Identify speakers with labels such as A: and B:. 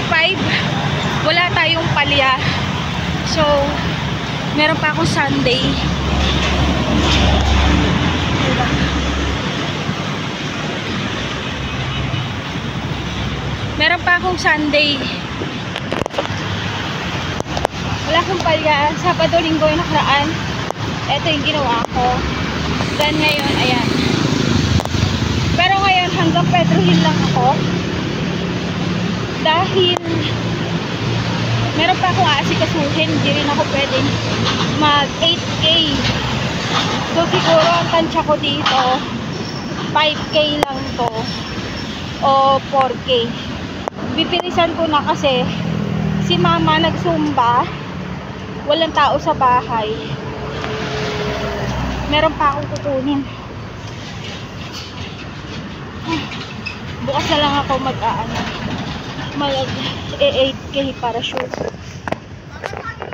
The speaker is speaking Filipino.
A: 5, wala tayong palya. So, meron pa akong Sunday. Meron pa akong Sunday. Wala akong palya. Sabado, linggo yung nakaraan. Ito yung ginawa ko. Then ngayon, ayan. Pero ngayon, hanggang Pedro Hill lang ako. Dahil meron pa akong aasikasuhin. Hindi rin ako pwedeng mag 8K. So siguro ang tansya ko dito 5K lang to o 4K. Pipilisan ko na kasi si mama nagsumba, walang tao sa bahay, meron pa akong kukunin. Bukas na lang ako mag 8K para sure.